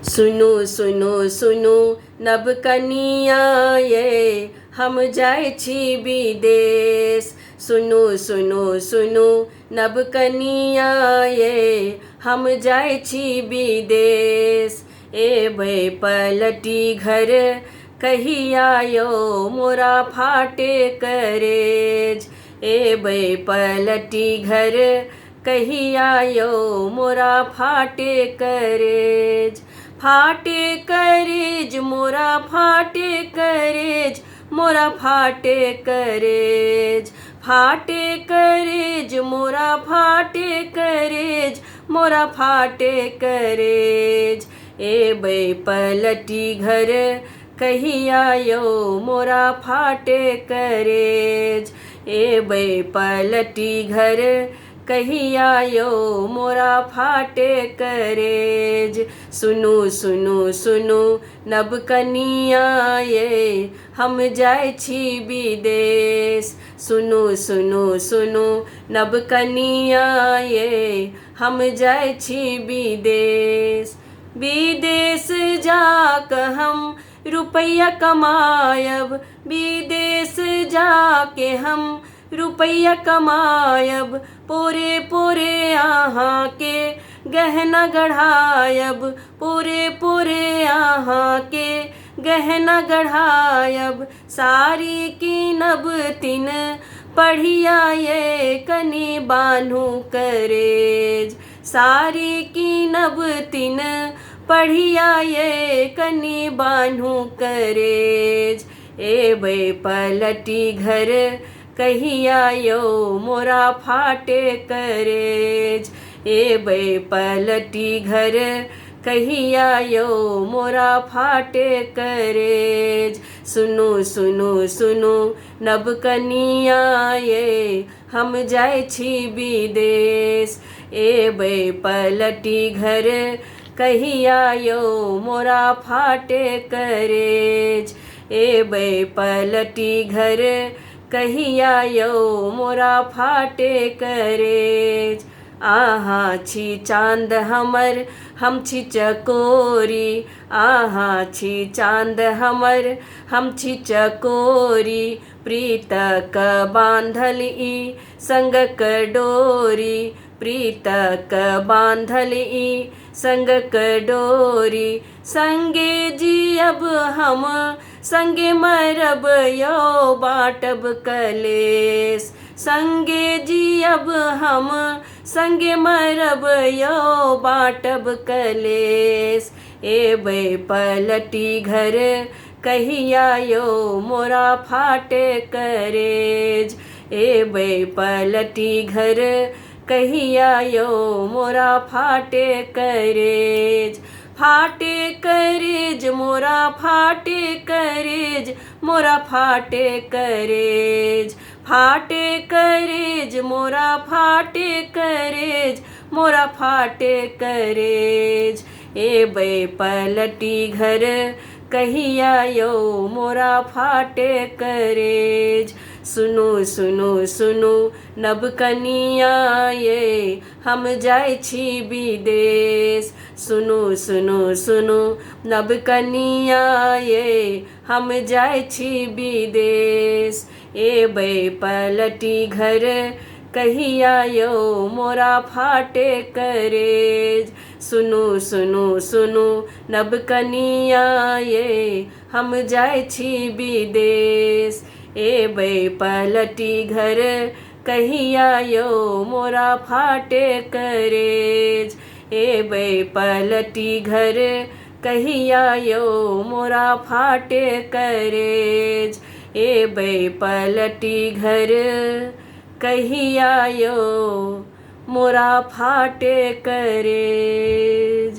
सुनु सुनु सुनु नब कनिया ये हम जाय छी विदेश। सुनु सुनु सुनु नब कनिया ये हम जाय छी विदेश। एबै पलटी घर कहिया यो मोरा फाटे करेज। एबै पलटी घर कहिया यो मोरा फाटे करेज। फाटे करेज मोरा फाटे करेज, मोरा फाटे करेज। फाटे करेज मोरा फाटे करेज, मोरा फाटे करेज। एबै पलटी घर कहिया यो मोरा फाटे करेज। एबै पलटी घर कहिया यो मोरा फाटे करेज। सुनु सुनु सुनु नब कनिया ये हम जाय छी विदेश। सुनु सुनु सुनु नब कनिया ये हम जाय छी विदेश। विदेश जाक हम रुपया कमायब, विदेश जाके हम रुपया कमायब। पूरे पूरे यहाँ के गहना गढ़ायब, पूरे पूरे यहाँ के गहना गढ़ायब। सारी कीनब तीन पढ़िया ये कनी बान्हू करेज। सारी कीनब तीन पढ़िया ये कनी बान्हू करेज। एबै पलटी घर कहिया यो मोरा फाटे करेज। एबै पलटी घर कहिया यो मोरा फाटे करेज। सुनु सुनु सुनु नब कनिया ये हम जाय छी विदेश। एबै पलटी घर कहिया यो मोरा फाटे करेज। एबै पलटी घर कहिया यो मोरा फाटे करेज। आहा छी चाँद हमर हम छी चकोरी, आहा छी चाँद हमर हम छी चकोरी। प्रीतक बांधल ई संगक डोरी, प्रीतक बांधल ई संगक डोरी। संगे जियब हम संगे मरब यो बाटब कलेश। संगे जियब हम संगे मरब यो बाटब कलेश। एबै पलटी घर कहिया यो मोरा फाटे करेज। एबै पलटी घर कहिया यो मोरा फाटे करेज। फाटे करेज मोरा फाटे करेज, मोरा फाटे करेज। फाटे करेज मोरा फाटे करेज, मोरा फाटे करेज। एबै पलटी घर कहिया यो मोरा फाटे करेज। सुनु सुनु सुनु नब कनिया ये हम जाय छी विदेश। सुनु सुनु सुनु नब कनिया ये हम जाय छी विदेश। एबै पलटी घर कहिया यो मोरा फाटे करेज। सुनु सुनु सुनु नब कनिया ये हम जाय छी विदेश। एबै पलटी घर कहिया यो मोरा फाटे करेज। एबै पलटी घर कहिया यो मोरा फाटे करेज। एबै पलटी घर कहिया यो मोरा फाटे करेज।